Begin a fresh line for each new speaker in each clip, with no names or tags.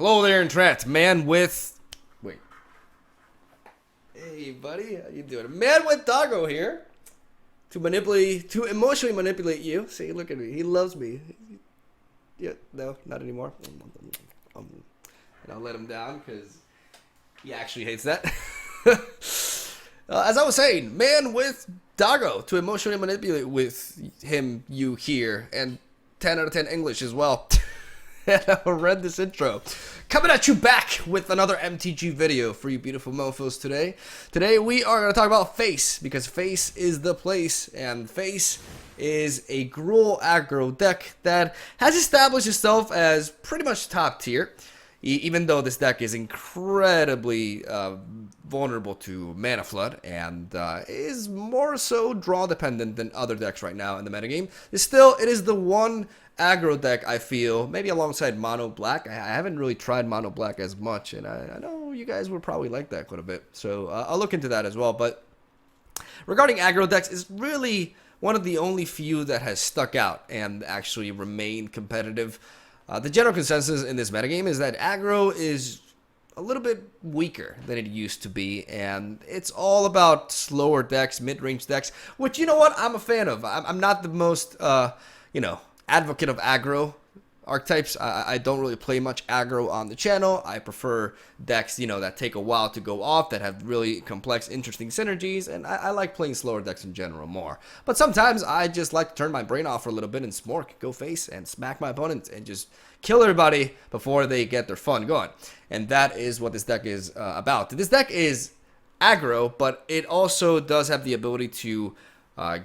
Hello there, Internet. Man with... Wait. Hey, buddy. How you doing? Man with Doggo here. To emotionally manipulate you. See, look at me. He loves me. Yeah, no, not anymore. And I'll let him down because he actually hates that. As I was saying, man with Doggo to emotionally manipulate with him, you here, and 10 out of 10 English as well. And I read this intro. Coming at you back with another MTG video for you beautiful mofos today. Today we are going to talk about Face, because Face is the place, and Face is a Gruul aggro deck that has established itself as pretty much top tier. Even though this deck is incredibly vulnerable to mana flood and is more so draw dependent than other decks right now in the metagame, it is the one aggro deck I feel, maybe alongside mono black. I haven't really tried mono black as much, and I know you guys would probably like that quite a bit, so I'll look into that as well. But regarding aggro decks, it's really one of the only few that has stuck out and actually remained competitive. The general consensus in this metagame is that aggro is a little bit weaker than it used to be, and it's all about slower decks, mid-range decks, which, you know what, I'm a fan of. I'm not the most, advocate of aggro archetypes. I don't really play much aggro on the channel. I prefer decks, that take a while to go off, that have really complex, interesting synergies, and I like playing slower decks in general more. But sometimes I just like to turn my brain off for a little bit and smork, go face, and smack my opponents, and just kill everybody before they get their fun going. And that is what this deck is about. This deck is aggro, but it also does have the ability to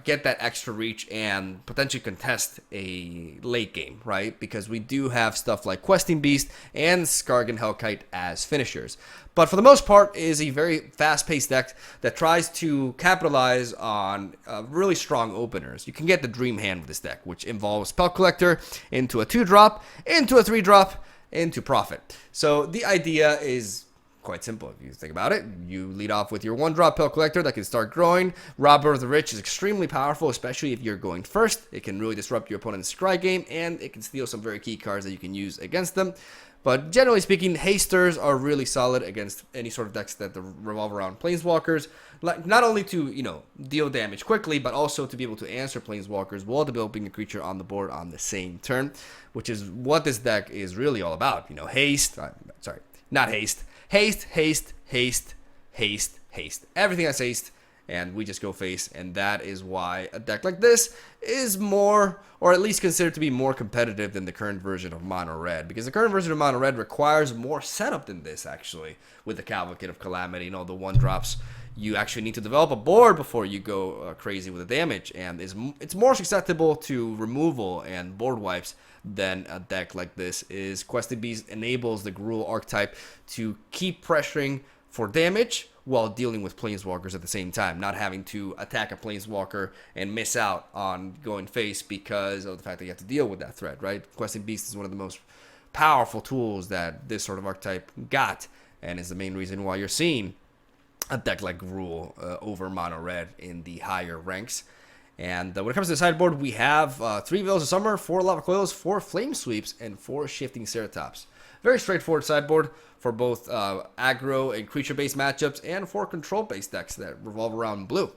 get that extra reach and potentially contest a late game, right? Because we do have stuff like Questing Beast and Skargan Hellkite as finishers. But for the most part, it is a very fast-paced deck that tries to capitalize on really strong openers. You can get the Dream Hand with this deck, which involves Spell Collector into a 2-drop, into a 3-drop, into Profit. So the idea is quite simple if you think about it. You lead off with your 1-drop Spell Collector that can start growing. Robber of the Rich is extremely powerful, especially if you're going first. It can really disrupt your opponent's scry game, and it can steal some very key cards that you can use against them. But generally speaking, hasters are really solid against any sort of decks that revolve around planeswalkers. Like, not only to, deal damage quickly, but also to be able to answer planeswalkers while developing a creature on the board on the same turn, which is what this deck is really all about. Haste, not haste. Haste, haste, haste, haste, haste. Everything has haste, and we just go face, and that is why a deck like this is more, or at least considered to be more competitive than the current version of Mono Red, because the current version of Mono Red requires more setup than this, actually, with the Cavalcade of Calamity and all the 1-drops. You actually need to develop a board before you go crazy with the damage, and it's more susceptible to removal and board wipes than a deck like this is. Questing Beast enables the Gruul archetype to keep pressuring for damage while dealing with planeswalkers at the same time, not having to attack a planeswalker and miss out on going face because of the fact that you have to deal with that threat, right? Questing Beast is one of the most powerful tools that this sort of archetype got, and is the main reason why you're seeing a deck like Gruul over Mono Red in the higher ranks. And when it comes to the sideboard, we have 3 Veils of Summer, 4 Lava Coils, 4 Flame Sweeps, and 4 Shifting Ceratops. Very straightforward sideboard for both aggro and creature-based matchups, and for control-based decks that revolve around blue.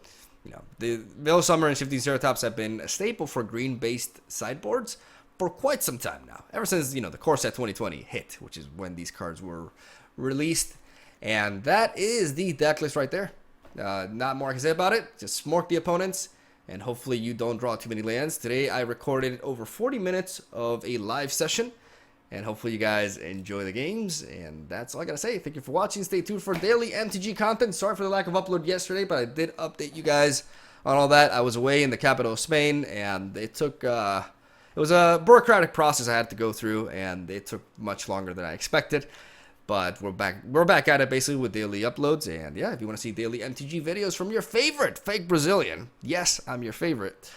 The Veil of Summer and Shifting Ceratops have been a staple for green-based sideboards for quite some time now. Ever since, the Core Set 2020 hit, which is when these cards were released. And that is the deck list right there. Not more I can say about it. Just smork the opponents, and hopefully you don't draw too many lands. Today I recorded over 40 minutes of a live session, and hopefully you guys enjoy the games. And that's all I gotta say. Thank you for watching. Stay tuned for daily MTG content. Sorry for the lack of upload yesterday, but I did update you guys on all that. I was away in the capital of Spain, and it took it was a bureaucratic process I had to go through, and it took much longer than I expected. But we're back at it basically with daily uploads. And yeah, if you want to see daily MTG videos from your favorite fake Brazilian, yes, I'm your favorite,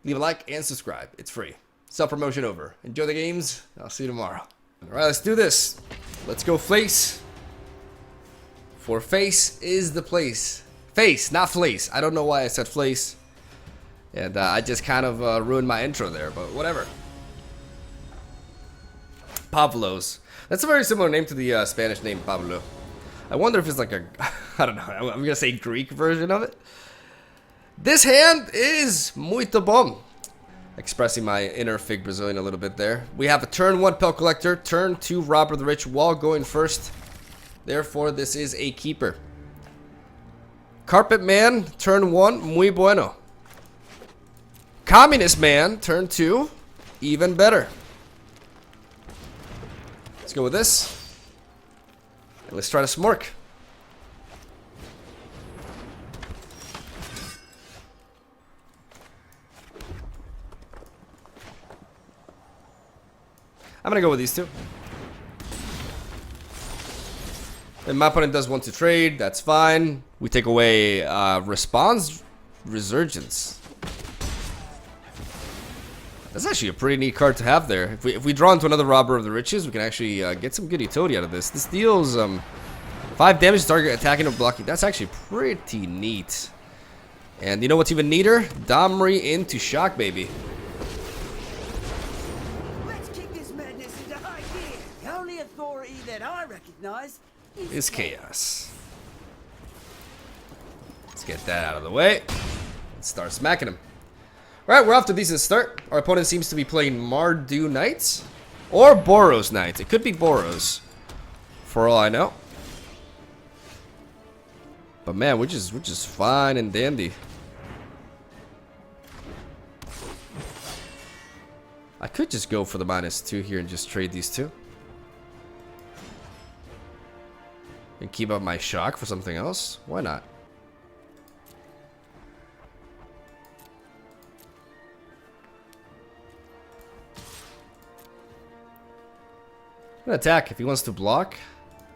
leave a like and subscribe. It's free. Self-promotion over. Enjoy the games. I'll see you tomorrow. All right, let's do this. Let's go Face. For Face is the place. Face, not Flace. I don't know why I said Flace. And I just kind of ruined my intro there, but whatever. Pavlos. That's a very similar name to the Spanish name Pablo. I wonder if it's like a, I don't know, I'm gonna say Greek version of it. This hand is muito bom. Expressing my inner fake Brazilian a little bit there. We have a turn 1 Pel Collector, turn 2 Robber the Rich while going first. Therefore, this is a keeper. Carpet Man, turn 1, muy bueno. Communist Man, turn 2, even better. Let's go with this. And let's try to smork. I'm gonna go with these two. And my opponent does want to trade, that's fine. We take away Responds Resurgence. That's actually a pretty neat card to have there. If we draw into another Robber of the Riches, we can actually get some good utility out of this. This deals 5 damage to target attacking or blocking. That's actually pretty neat. And you know what's even neater? Domri into Shock, baby.
Let's kick this madness into high gear. The only authority that I recognize
is Chaos. Let's get that out of the way. Let's start smacking him. Alright, we're off to a decent start. Our opponent seems to be playing Orzhov Knights or Boros Knights. It could be Boros, for all I know. But man, we're just fine and dandy. I could just go for the -2 here and just trade these two. And keep up my shock for something else. Why not? I'm gonna attack if he wants to block.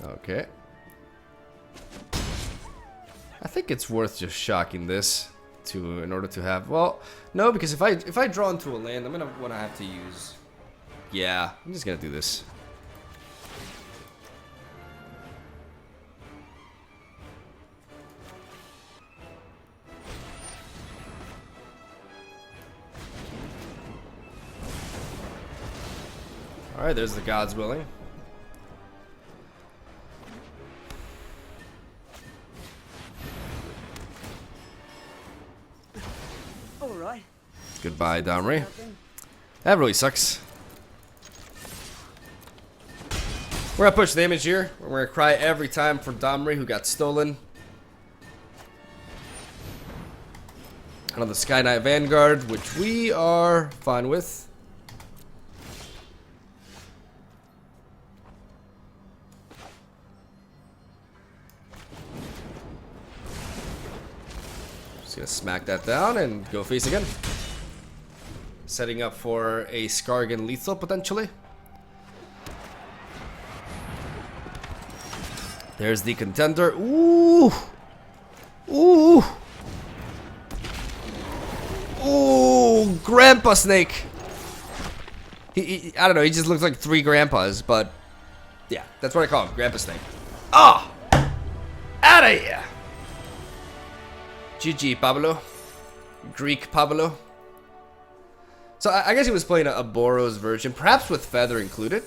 Okay. I think it's worth just shocking this in order to have, well, no, because if I draw into a land, I'm gonna wanna have to use. Yeah, I'm just gonna do this. Alright, there's the God's Willing.
alright.
Goodbye, Domri. That really sucks. We're gonna push damage here. We're gonna cry every time for Domri, who got stolen. Another Sky Knight Vanguard, which we are fine with. Just gonna smack that down and go face again. Setting up for a Skargan lethal potentially. There's the contender. Ooh! Ooh! Ooh! Grandpa Snake! I don't know, he just looks like 3 grandpas, but yeah, that's what I call him, Grandpa Snake. Ah! Oh! Outta here! GG, Pablo. Greek Pablo. So I guess he was playing a Boros version, perhaps with Feather included.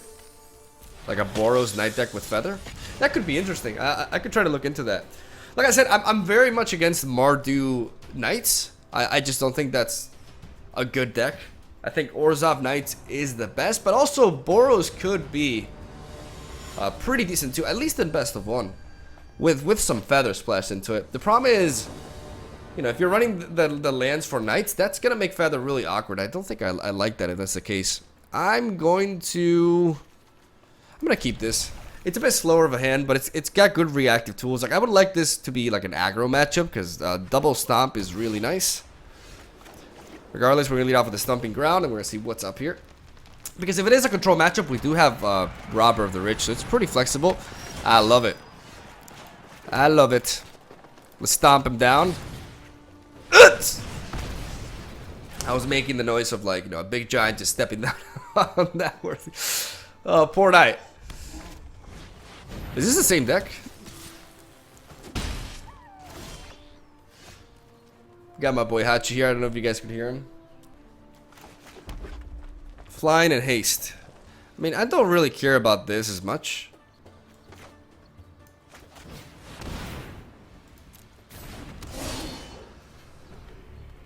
Like a Boros Knight deck with Feather. That could be interesting. I could try to look into that. Like I said, I'm very much against Orzhov Knights. I just don't think that's a good deck. I think Orzhov Knights is the best, but also Boros could be pretty decent too, at least in best of 1. With some Feather splashed into it. The problem is, you know, if you're running the lands for Knights, that's going to make Feather really awkward. I don't think I like that if that's the case. I'm going to keep this. It's a bit slower of a hand, but it's got good reactive tools. Like, I would like this to be like an aggro matchup, because double stomp is really nice. Regardless, we're going to lead off with the Stomping Ground, and we're going to see what's up here. Because if it is a control matchup, we do have Robber of the Rich, so it's pretty flexible. I love it. I love it. Let's stomp him down. I was making the noise of, like, you know, a big giant just stepping down on that worthy. Oh, poor Knight. Is this the same deck? Got my boy Hachi here. I don't know if you guys could hear him. Flying and Haste. I mean, I don't really care about this as much.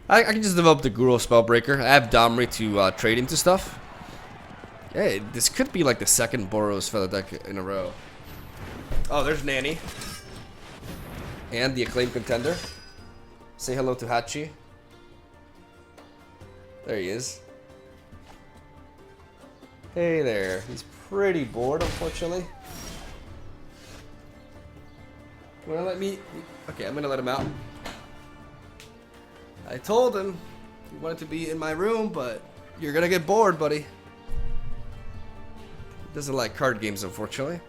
I can just develop the Gruul Spellbreaker. I have Domri to trade into stuff. Hey, this could be like the second Boros Feather deck in a row. Oh, there's Nanny. And the Acclaimed Contender. Say hello to Hachi. There he is. Hey there. He's pretty bored, unfortunately. You wanna let me... Okay, I'm gonna let him out. I told him he wanted to be in my room, but you're gonna get bored, buddy. Doesn't like card games, unfortunately.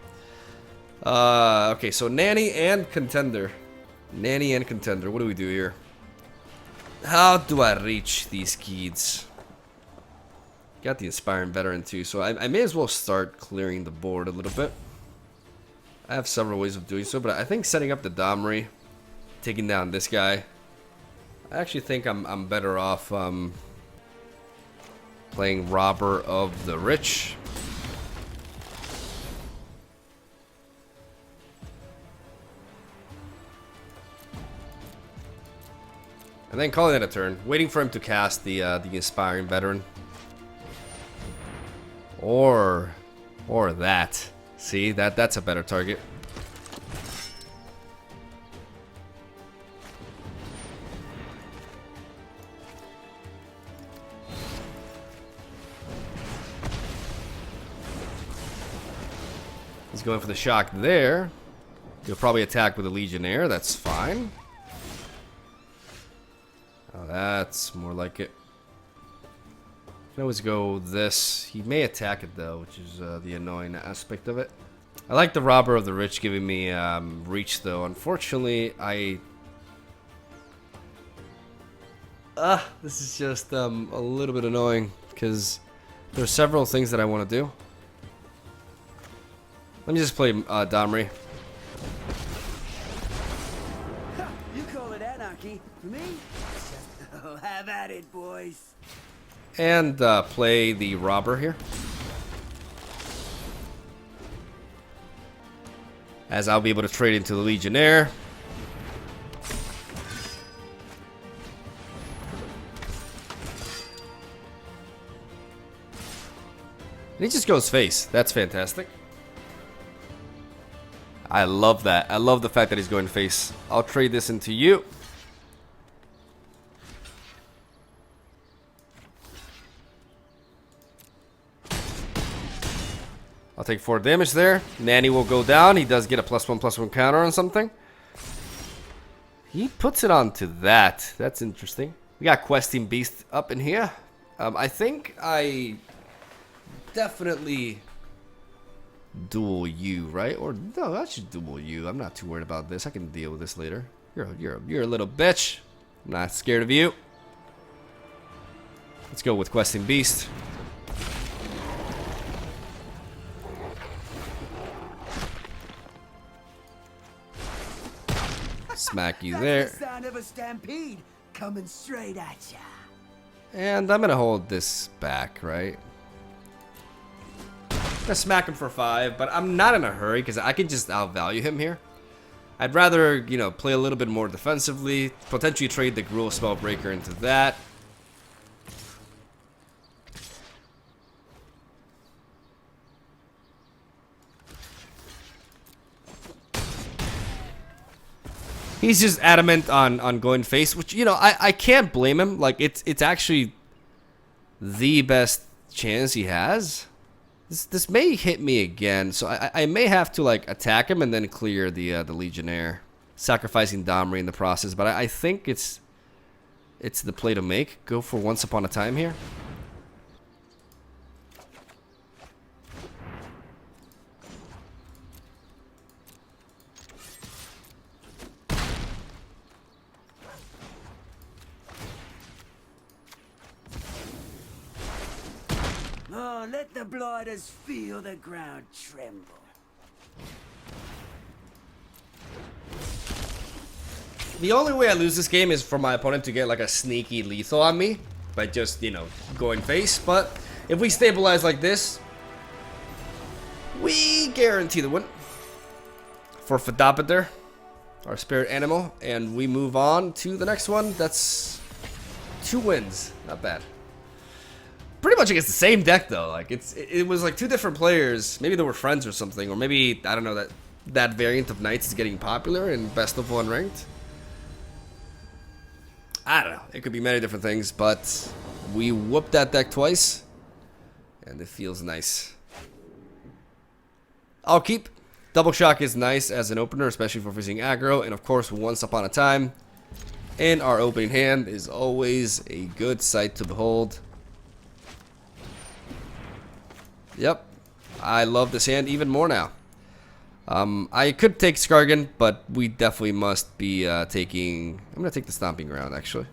Okay, so Nanny and Contender. Nanny and Contender. What do we do here? How do I reach these kids? Got the Inspiring Veteran too, so I may as well start clearing the board a little bit. I have several ways of doing so, but I think setting up the Domri, taking down this guy, I actually think I'm better off playing Robber of the Rich. And then calling it a turn, waiting for him to cast the Inspiring Veteran. Or that. See, that's a better target. He's going for the shock there. He'll probably attack with a Legionnaire. That's fine. Oh, that's more like it. Can always go this. He may attack it though, which is the annoying aspect of it. I like the Robber of the Rich giving me reach though. Unfortunately, this is just a little bit annoying because there's several things that I want to do. Let me just play Domri.
You call it anarchy. For me? Oh, have at it, boys.
And play the Robber here. As I'll be able to trade into the Legionnaire. And he just goes face. That's fantastic. I love that. I love the fact that he's going face. I'll trade this into you. I'll take 4 damage there. Nanny will go down. He does get a +1/+1 counter on something. He puts it onto that. That's interesting. We got Questing Beast up in here. I think I definitely duel you, right? Or no, I should duel you. I'm not too worried about this. I can deal with this later. You're a little bitch. I'm not scared of you. Let's go with Questing Beast. Smack you there.
That's the sound of a stampede coming straight at ya.
And I'm gonna hold this back, right? I'm gonna smack him for 5, but I'm not in a hurry because I can just outvalue him here. I'd rather, you know, play a little bit more defensively, potentially trade the Gruul Spellbreaker into that. He's just adamant on going face, which, you know, I can't blame him. Like, it's actually the best chance he has. This may hit me again, so I may have to, like, attack him and then clear the Legionnaire, sacrificing Domri in the process. But I think it's the play to make. Go for Once Upon a Time here.
Oh, let the blighters feel the ground tremble.
The only way I lose this game is for my opponent to get like a sneaky lethal on me by just, you know, going face. But if we stabilize like this, We guarantee the win for Fadapater, our spirit animal, and we move on to the next one. That's 2 wins. Not bad. Pretty much against the same deck though. Like it was like 2 different players. Maybe they were friends or something, or maybe I don't know, that variant of Knights is getting popular in best of 1 ranked. I don't know. It could be many different things, but we whooped that deck twice, and it feels nice. I'll keep. Double Shock is nice as an opener, especially for facing aggro, and of course, Once Upon a Time in our opening hand is always a good sight to behold. Yep, I love this hand even more now. I could take Skargan, but we definitely must be taking... I'm going to take the Stomping Ground, actually.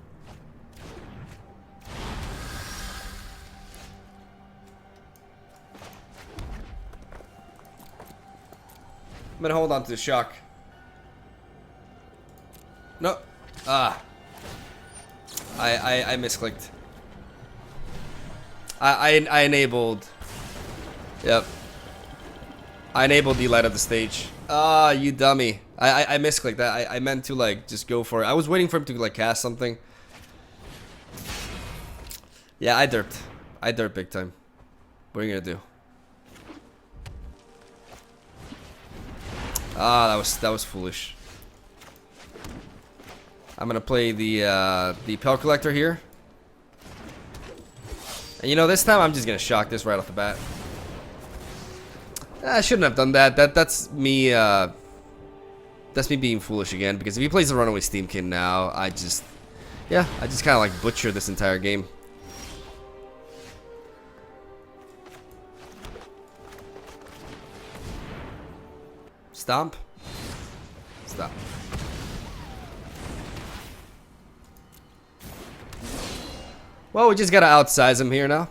I'm going to hold on to the Shock. No. I misclicked. I enabled... Yep. I enabled the light of the stage. Ah, you dummy. I misclicked that. I meant to like just go for it. I was waiting for him to like cast something. Yeah, I derped. I derped big time. What are you gonna do? Ah, that was foolish. I'm gonna play the Pel Collector here. And you know, this time I'm just gonna shock this right off the bat. I shouldn't have done that. That's me being foolish again, because if he plays the Runaway Steamkin now, I just kind of like butcher this entire game. Stomp. Stop. Well, we just gotta outsize him here now.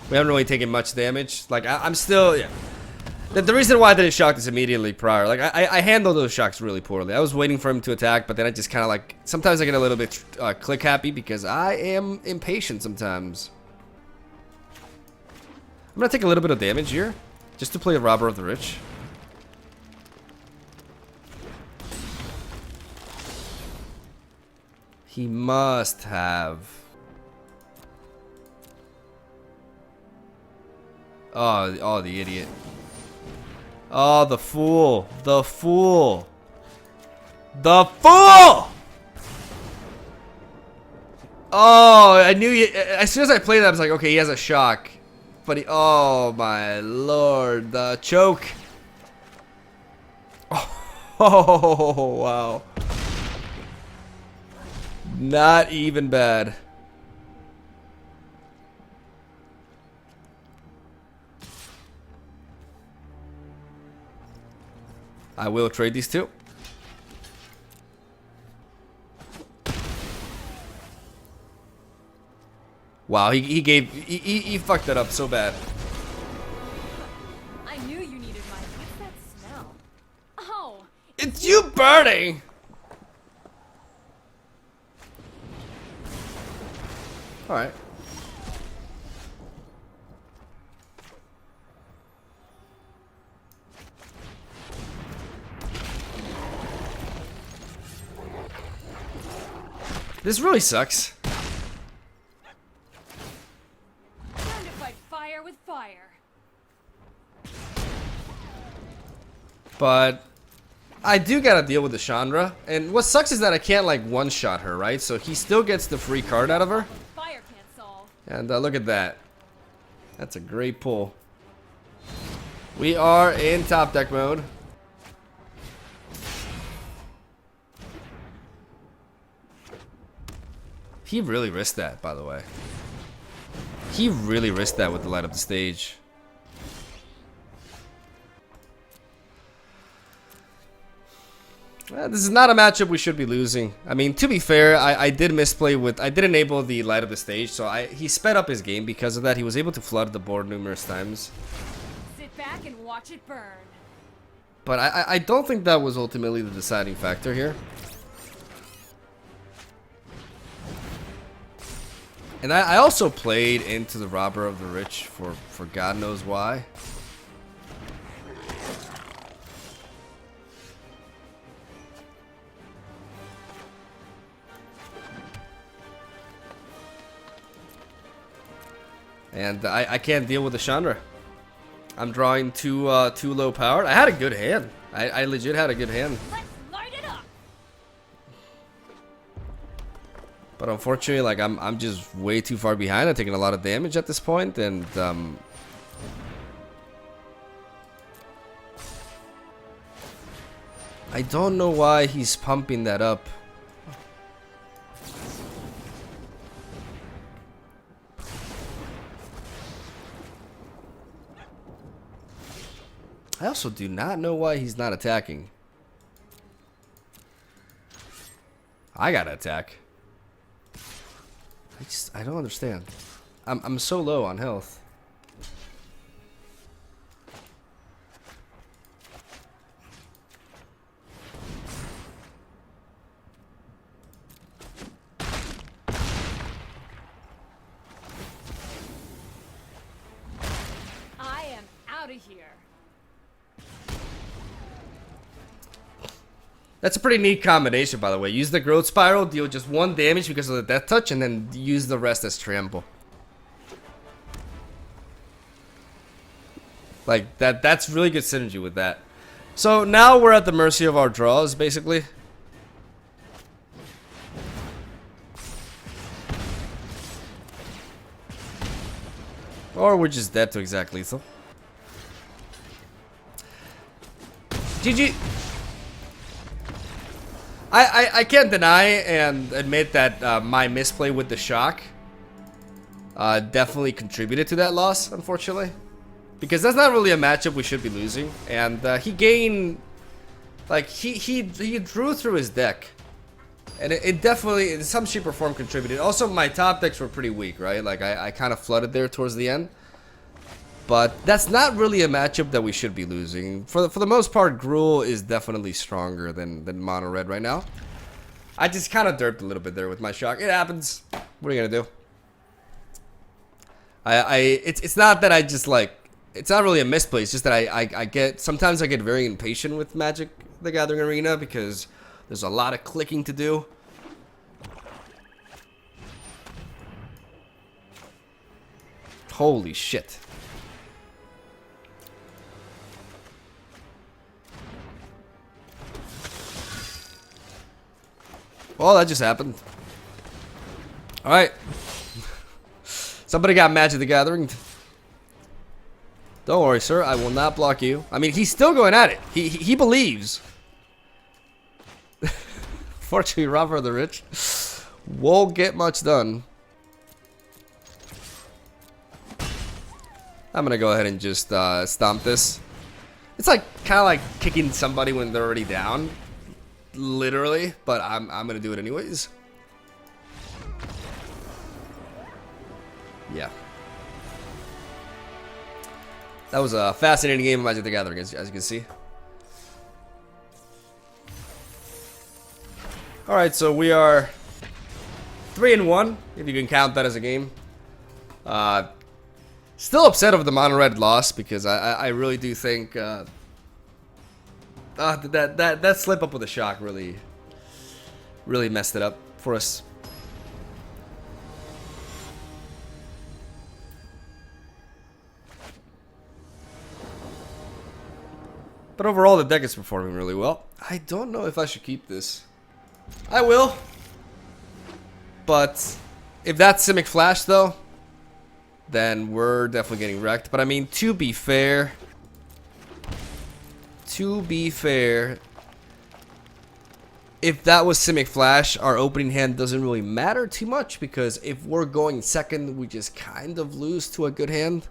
We haven't really taken much damage. Like, I'm still, yeah. The reason why I didn't shock this immediately prior, like, I handled those shocks really poorly. I was waiting for him to attack, but then I just kind of like, sometimes I get a little bit click happy because I am impatient sometimes. I'm gonna take a little bit of damage here, just to play a Robber of the Rich. He must have... Oh, the idiot. Oh, the fool. The fool. The fool! Oh, I knew you. As soon as I played that, I was like, okay, he has a shock. But he, oh my lord, the choke. Oh, wow. Not even bad. I will trade these two. Wow, he fucked that up so bad.
I knew you needed my. What's that smell? Oh,
it's you burning. All right. This really sucks.
time to fight fire with fire.
But I do gotta deal with the Chandra, and what sucks is that I can't like one-shot her, right? So he still gets the free card out of her.
Fire can't solve.
And look at that. That's a great pull. We are in top deck mode. He really risked that, by the way. He really risked that with the light up the stage. This is not a matchup we should be losing. I mean, to be fair, I did misplay with... I did enable the light of the stage, so he sped up his game because of that. He was able to flood the board numerous times.
Sit back and watch it burn.
But I don't think that was ultimately the deciding factor here. And I also played into the Robber of the Rich for God knows why. And I can't deal with the Chandra. I'm drawing too low powered. I had a good hand. I legit had a good hand.
Let's light it up.
But unfortunately, like I'm just way too far behind. I'm taking a lot of damage at this point, and I don't know why he's pumping that up. I also do not know why he's not attacking. I gotta attack. I don't understand. I'm so low on health.
I am out of here.
That's a pretty neat combination, by the way. Use the growth spiral, deal just 1 damage because of the death touch, and then use the rest as trample. Like that's really good synergy with that. So now we're at the mercy of our draws, basically. Or we're just dead to exact lethal. GG. I can't deny and admit that my misplay with the shock definitely contributed to that loss, unfortunately. Because that's not really a matchup we should be losing. And he gained... Like, he drew through his deck. And it definitely, in some shape or form, contributed. Also, my top decks were pretty weak, right? Like, I kind of flooded there towards the end. But that's not really a matchup that we should be losing. For the most part, Gruul is definitely stronger than Mono Red right now. I just kind of derped a little bit there with my shock. It happens. What are you gonna do? It's not that I just like. It's not really a misplay. It's just that I get sometimes I get very impatient with Magic: The Gathering Arena because there's a lot of clicking to do. Holy shit. Well, that just happened. Alright. Somebody got Magic: The Gathering. Don't worry, sir. I will not block you. I mean, he's still going at it. He believes. Fortunately, Robber of the Rich won't get much done. I'm gonna go ahead and just stomp this. It's like kind of like kicking somebody when they're already down. Literally, but I'm gonna do it anyways. Yeah. That was a fascinating game of Magic: The Gathering, as you can see. Alright, so we are 3-1, if you can count that as a game. Still upset over the Mono Red loss, because I really do think that slip up with a shock really messed it up for us. But overall, the deck is performing really well. I don't know if I should keep this. I will. But if that's Simic Flash, though, then we're definitely getting wrecked. But I mean, to be fair, if that was Simic Flash, our opening hand doesn't really matter too much, because if we're going second, we just kind of lose to a good hand.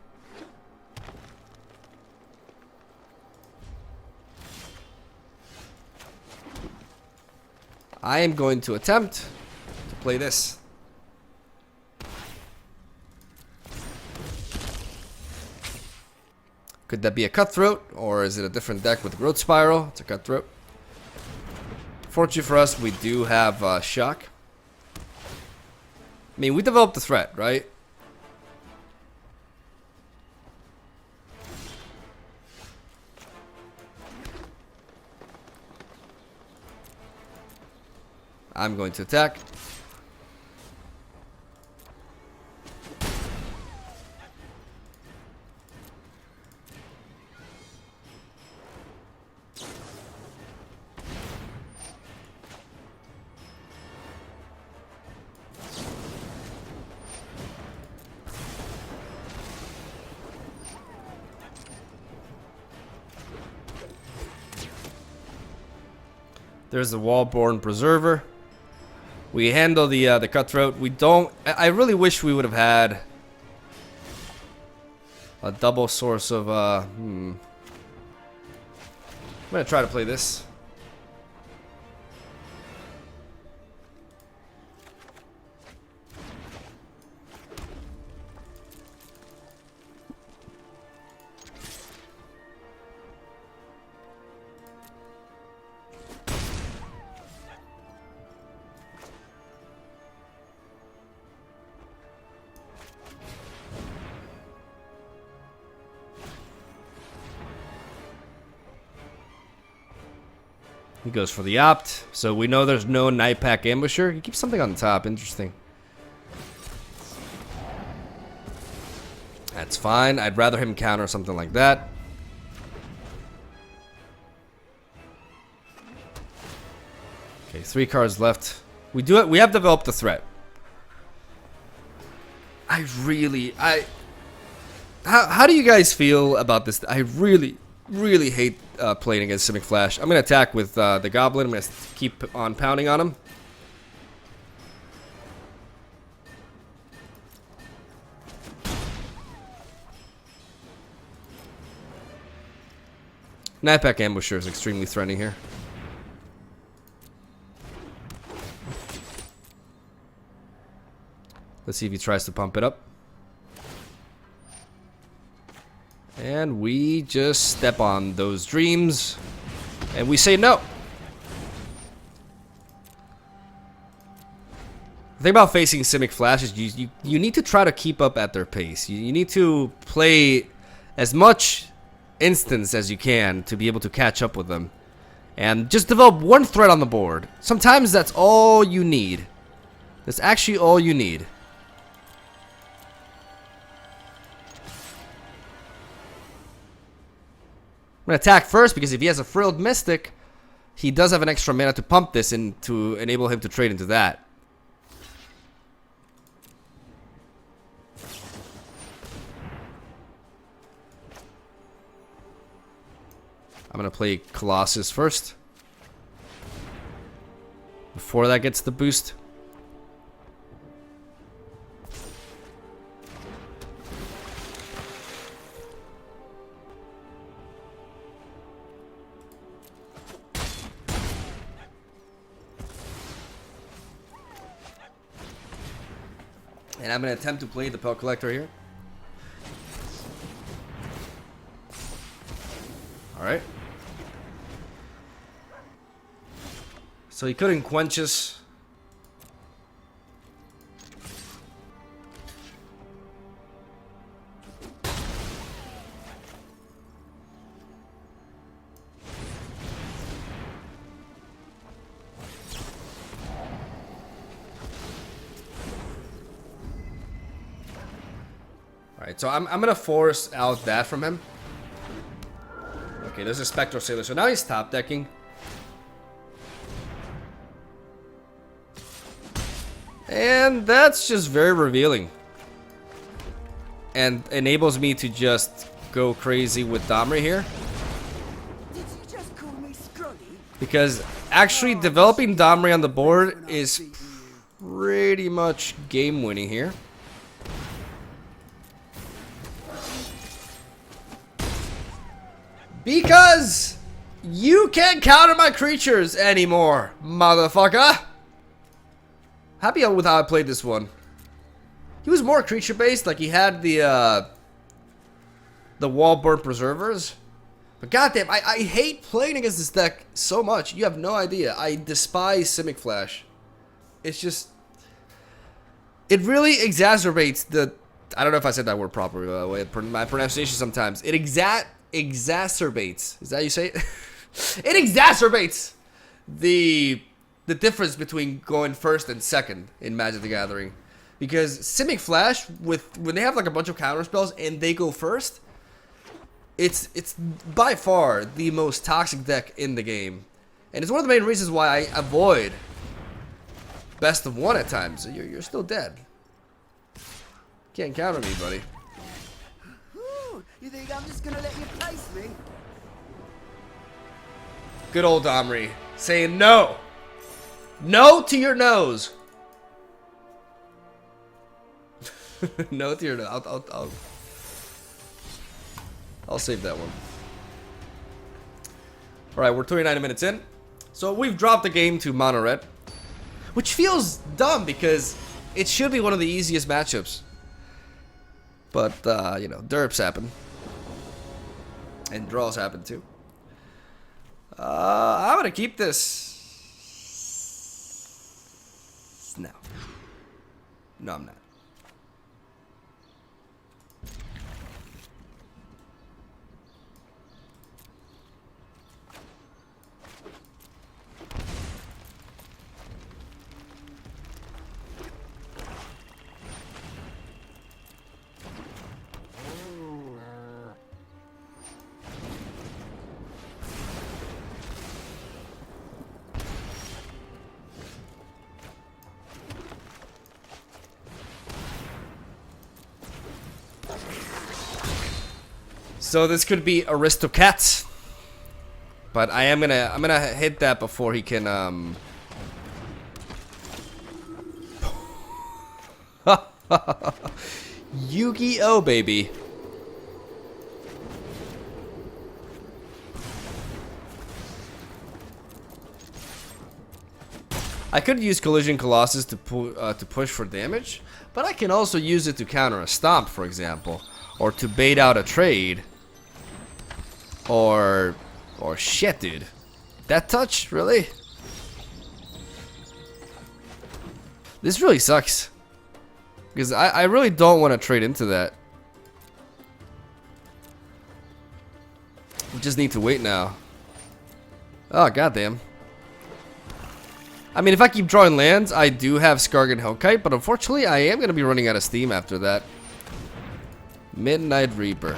I am going to attempt to play this. Could that be a Cutthroat, or is it a different deck with Growth Spiral? It's a Cutthroat. Fortunately for us, we do have Shock. I mean, we developed the threat, right? I'm going to attack. There's the Wallborn Preserver. We handle the Cutthroat. We don't. I really wish we would have had a double source of. I'm gonna try to play this. He goes for the opt, so we know there's no Night Pack Ambusher. He keeps something on the top. Interesting. That's fine. I'd rather him counter something like that. Okay, 3 cards left. We do it. We have developed the threat. How do you guys feel about this? I really hate playing against Simic Flash. I'm going to attack with the Goblin. I'm going to keep on pounding on him. Nightpack Ambusher is extremely threatening here. Let's see if he tries to pump it up. And we just step on those dreams. And we say no. The thing about facing Simic Flash is you need to try to keep up at their pace. You need to play as much instance as you can to be able to catch up with them. And just develop one threat on the board. Sometimes that's all you need. That's actually all you need. I'm going to attack first because if he has a Frilled Mystic, he does have an extra mana to pump this in to enable him to trade into that. I'm going to play Colossus first. Before that gets the boost. And I'm going to attempt to play the Pelt Collector here. Alright. So he couldn't quench us. Alright, so I'm gonna force out that from him. Okay, there's a Spectral Sailor, so now he's top decking. And that's just very revealing. And enables me to just go crazy with Domri here.
Did you just call me scrubby?
Because actually developing Domri on the board is pretty much game winning here. Because you can't counter my creatures anymore, motherfucker. Happy with how I played this one. He was more creature based, like he had the Wallborn Preservers. But goddamn, I hate playing against this deck so much. You have no idea. I despise Simic Flash. It's just It really exacerbates the... I don't know if I said that word properly, by the way. My pronunciation sometimes. It exacerbates. Is that how you say it? It exacerbates the difference between going first and second in Magic the Gathering. Because Simic Flash, when they have like a bunch of counter spells and they go first, it's by far the most toxic deck in the game. And it's one of the main reasons why I avoid best of one at times. You're still dead. Can't counter me, buddy.
Ooh, you think I'm just gonna let you place me?
Good old Omri saying no. No to your nose. No to your nose. I'll save that one. Alright, we're 29 minutes in. So we've dropped the game to mono red, which feels dumb because it should be one of the easiest matchups. But, you know, derps happen. And draws happen too. I'm gonna keep this. No. No, I'm not. So this could be Aristocats, but I'm gonna hit that before he can Yu-Gi-Oh, baby. I could use Collision Colossus to push for damage, but I can also use it to counter a stomp, for example, or to bait out a trade. Or shit, dude. That touch? Really? This really sucks. Because I really don't want to trade into that. We just need to wait now. Oh, goddamn. I mean, if I keep drawing lands, I do have Skargan Hellkite, but unfortunately, I am going to be running out of steam after that. Midnight Reaper.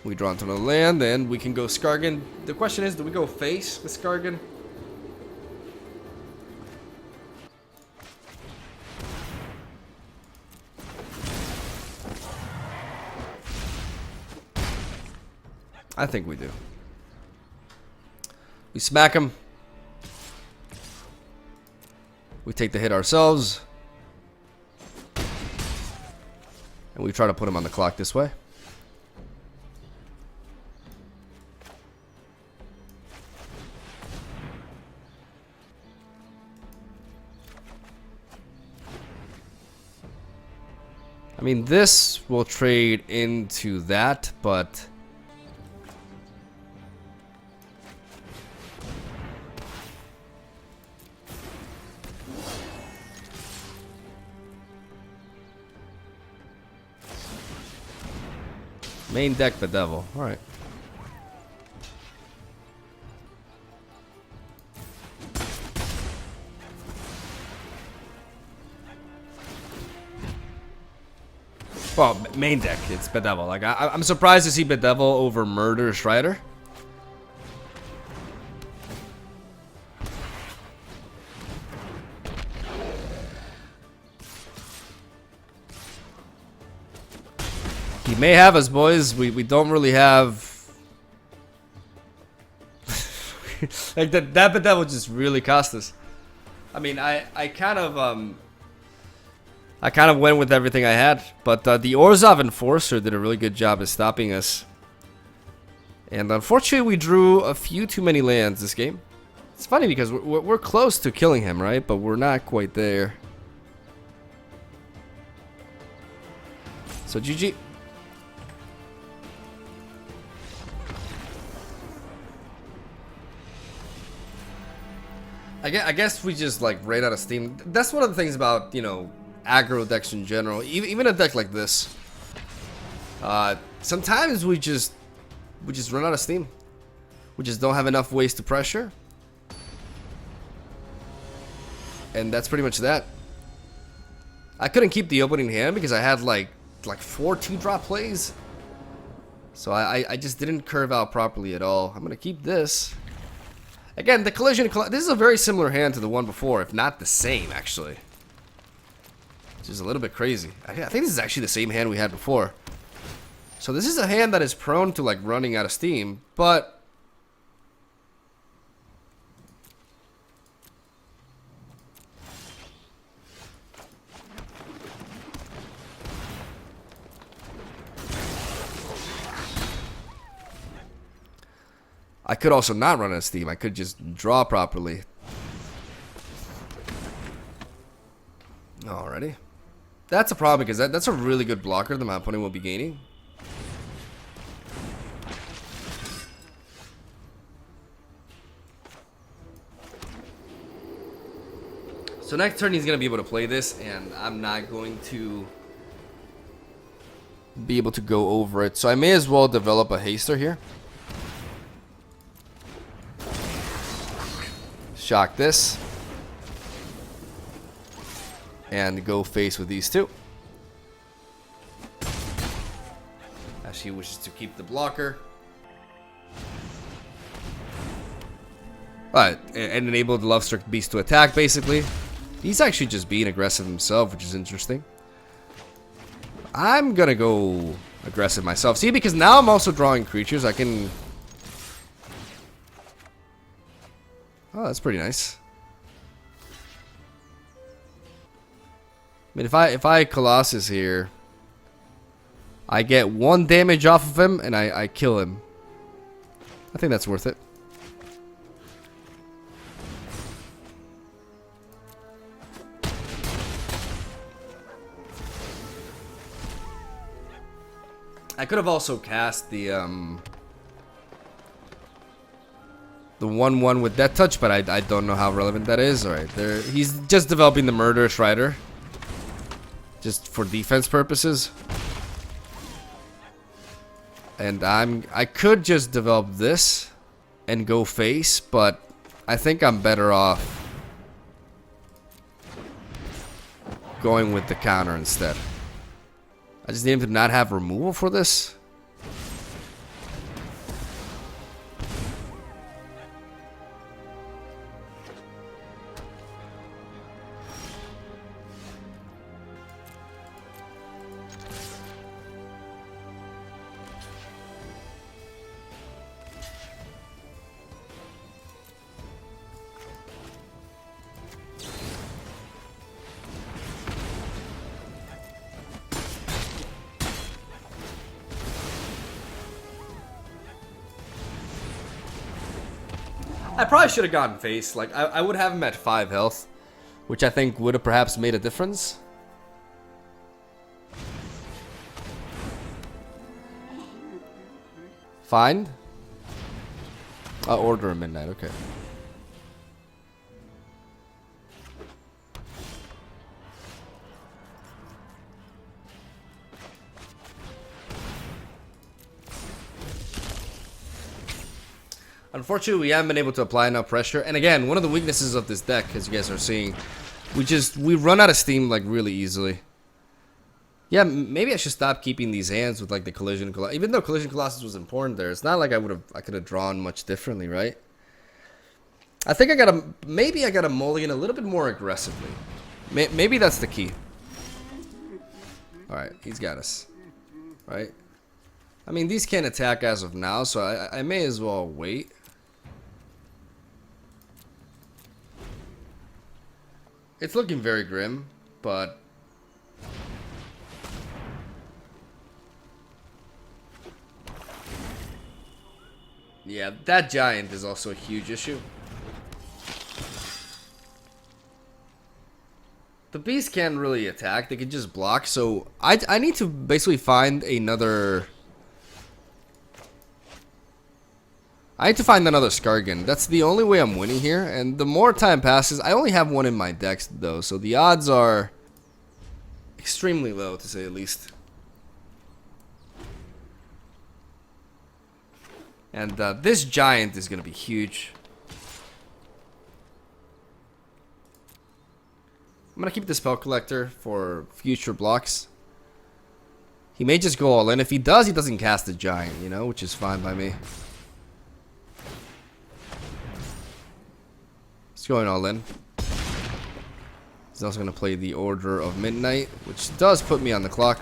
We draw into another land, then we can go Skargan. The question is, do we go face with Skargan? I think we do. We smack him. We take the hit ourselves. And we try to put him on the clock this way. I mean, this will trade into that, but main deck Bedevil. All right. Well, main deck, it's Bedevil. Like, I'm surprised to see Bedevil over Murder Strider. He may have us, boys. We don't really have... like, that Bedevil just really cost us. I mean, I kind of went with everything I had, but the Orzhov Enforcer did a really good job at stopping us. And unfortunately, we drew a few too many lands this game. It's funny because we're close to killing him, right? But we're not quite there. So GG. I guess we just like ran out of steam. That's one of the things about, you know, aggro decks in general. Even a deck like this. Sometimes we just run out of steam. We just don't have enough ways to pressure. And that's pretty much that. I couldn't keep the opening hand because I had like 4 2-drop plays. So I just didn't curve out properly at all. I'm gonna keep this. Again, the collision. This is a very similar hand to the one before, if not the same, actually. Which is a little bit crazy. I think this is actually the same hand we had before. So this is a hand that is prone to like running out of steam, but I could also not run out of steam. I could just draw properly. Alrighty. That's a problem because that's a really good blocker that my opponent will be gaining. So next turn he's going to be able to play this, and I'm not going to be able to go over it. So I may as well develop a haster here. Shock this. And go face with these two. As she wishes to keep the blocker. Alright, and enable the Lovestruck Beast to attack, basically. He's actually just being aggressive himself, which is interesting. I'm gonna go aggressive myself. See, because now I'm also drawing creatures. I can... Oh, that's pretty nice. I mean, if I Colossus here, I get 1 damage off of him, and I kill him. I think that's worth it. I could have also cast the 1/1 with Death Touch, but I don't know how relevant that is. Alright, there he's just developing the Murderous Rider. Just for defense purposes. And I could just develop this and go face, but I think I'm better off going with the counter instead. I just need him to not have removal for this. I probably should have gone face. Like, I would have him at 5 health, which I think would have perhaps made a difference. Find? Order of Midnight, okay. Unfortunately, we haven't been able to apply enough pressure. And again, one of the weaknesses of this deck, as you guys are seeing, we run out of steam like really easily. Yeah, maybe I should stop keeping these hands with like the Collision Colossus. Even though Collision Colossus was important there, it's not like I could have drawn much differently, right? I think maybe I gotta mulligan a little bit more aggressively. Maybe that's the key. All right, he's got us, right? I mean, these can't attack as of now, so I may as well wait. It's looking very grim, but yeah, that giant is also a huge issue. The beast can't really attack, they can just block, so I need to basically find I need to find another Skargan. That's the only way I'm winning here. And the more time passes, I only have one in my decks though, so the odds are extremely low to say the least. And this giant is going to be huge. I'm going to keep the Spell Collector for future blocks. He may just go all in. If he does, he doesn't cast the giant, you know, which is fine by me. He's going all in. He's also going to play the Order of Midnight, which does put me on the clock.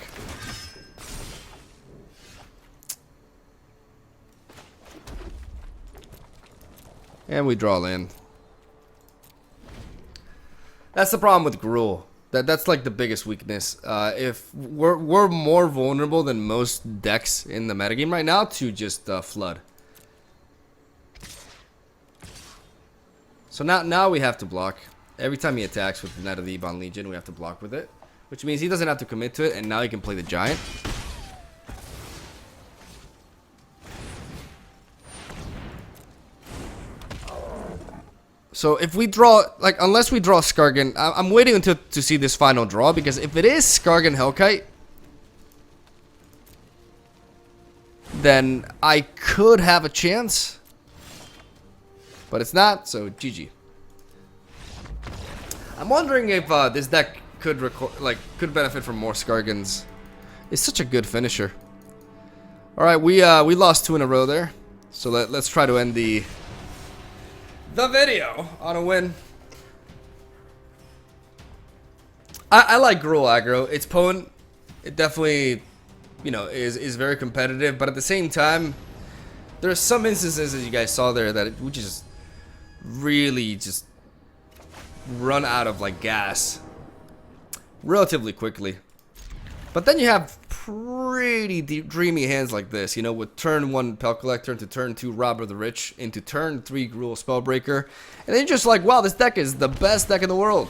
And we draw land. That's the problem with Gruul. That's like the biggest weakness. If we're more vulnerable than most decks in the metagame right now to just flood. So now we have to block. Every time he attacks with the Knight of the Ebon Legion, we have to block with it. Which means he doesn't have to commit to it, and now he can play the giant. So if we draw, like, unless we draw Skargan, I'm waiting until to see this final draw, because if it is Skargan Hellkite, then I could have a chance. But it's not, so GG. I'm wondering if this deck could could benefit from more Skargans. It's such a good finisher. All right, we lost 2 in a row there, so let's try to end the video on a win. I like Gruul aggro. It's potent. It definitely, you know, is very competitive, but at the same time, there's some instances, as you guys saw there, that we just really just run out of like gas relatively quickly. But then you have pretty dreamy hands like this, you know, with turn 1 Pel Collector into turn 2 Robber the Rich into turn 3 Gruul Spellbreaker, and then you're just like, wow, this deck is the best deck in the world.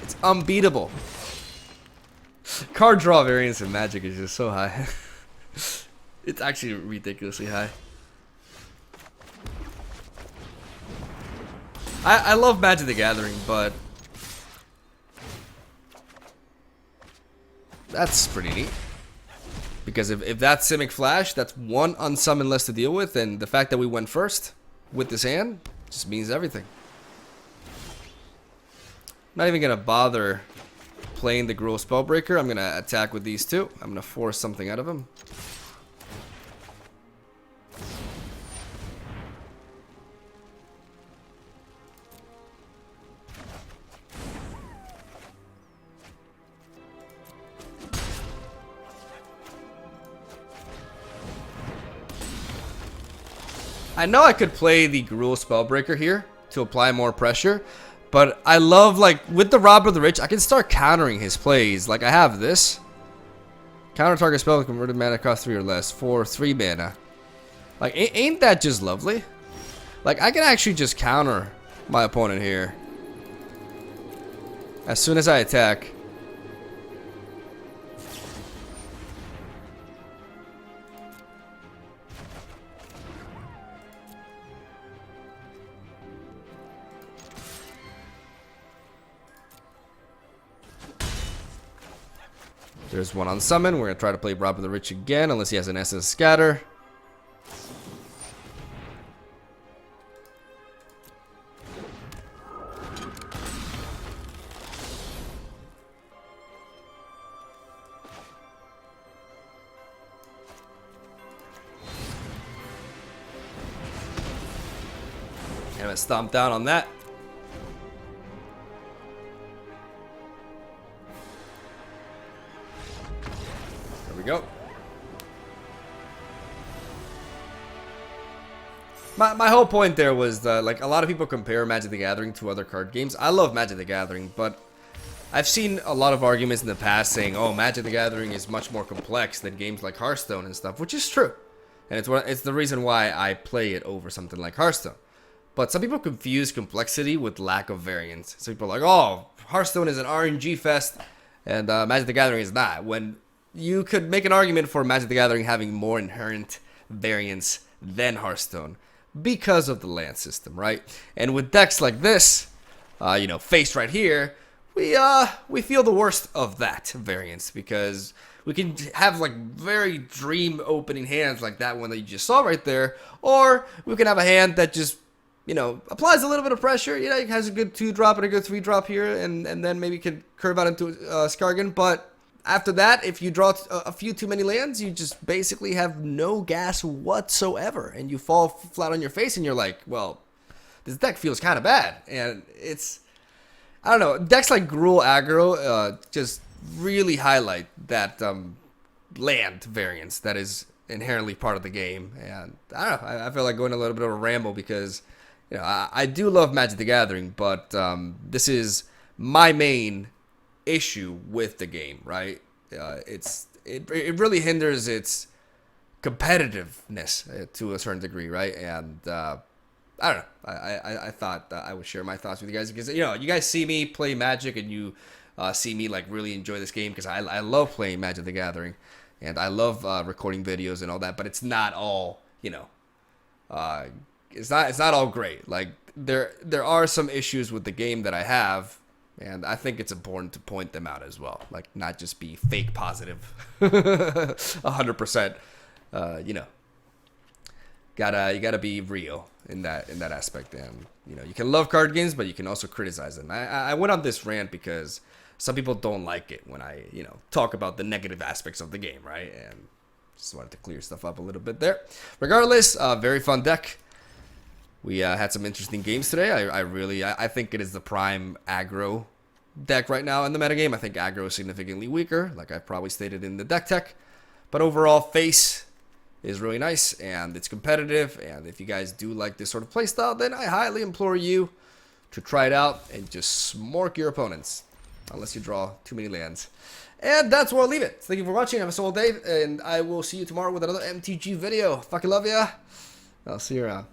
It's unbeatable. Card draw variance in Magic is just so high. It's actually ridiculously high. I love Magic the Gathering, but that's pretty neat. Because if that's Simic Flash, that's 1 unsummon less to deal with, and the fact that we went first with this hand just means everything. Not even gonna bother playing the Gruul Spellbreaker. I'm gonna attack with these 2. I'm gonna force something out of him. I know I could play the Gruul Spellbreaker here to apply more pressure, but I love, like, with the Robber the Rich, I can start countering his plays. Like, I have this. Counter target spell with converted mana cost 3 or less for 3 mana. Like, ain't that just lovely? Like, I can actually just counter my opponent here as soon as I attack. There's 1 on summon. We're going to try to play Robber the Rich again, unless he has an SS Scatter. And I'm going to stomp down on that. We go. My whole point there was that, like, a lot of people compare Magic the Gathering to other card games. I love Magic the Gathering, but I've seen a lot of arguments in the past saying, oh, Magic the Gathering is much more complex than games like Hearthstone and stuff, which is true. And it's the reason why I play it over something like Hearthstone. But some people confuse complexity with lack of variance. So people are like, oh, Hearthstone is an RNG fest, and Magic the Gathering is not. When you could make an argument for Magic the Gathering having more inherent variance than Hearthstone. because of the land system, right? And with decks like this, you know, faced right here, we feel the worst of that variance because we can have like very dream opening hands like that one that you just saw right there, or we can have a hand that just, you know, applies a little bit of pressure. You know, it has a good 2-drop and a good 3-drop here, and then maybe can curve out into Skargan. But after that, if you draw a few too many lands, you just basically have no gas whatsoever, and you fall flat on your face, and you're like, well, this deck feels kind of bad. And it's, I don't know, decks like Gruul Aggro just really highlight that land variance that is inherently part of the game. And I don't know, I feel like going a little bit of a ramble because, you know, I do love Magic the Gathering, but this is my main issue with the game, right? It really hinders its competitiveness to a certain degree, right? And I don't know. I thought I would share my thoughts with you guys because, you know, you guys see me play Magic and you see me like really enjoy this game because I love playing Magic the Gathering and I love recording videos and all that. But it's not all, you know, it's not all great. Like there are some issues with the game that I have. And I think it's important to point them out as well, like not just be fake positive, 100%. You know, you gotta be real in that aspect. And you know, you can love card games, but you can also criticize them. I went on this rant because some people don't like it when I, you know, talk about the negative aspects of the game, right? And just wanted to clear stuff up a little bit there. Regardless, very fun deck. We had some interesting games today. I think it is the prime aggro deck right now in the metagame. I think aggro is significantly weaker, like I probably stated in the deck tech. But overall, face is really nice, and it's competitive. And if you guys do like this sort of playstyle, then I highly implore you to try it out and just smork your opponents, unless you draw too many lands. And that's where I'll leave it. Thank you for watching. Have a solid day, and I will see you tomorrow with another MTG video. Fucking love ya. I'll see you around.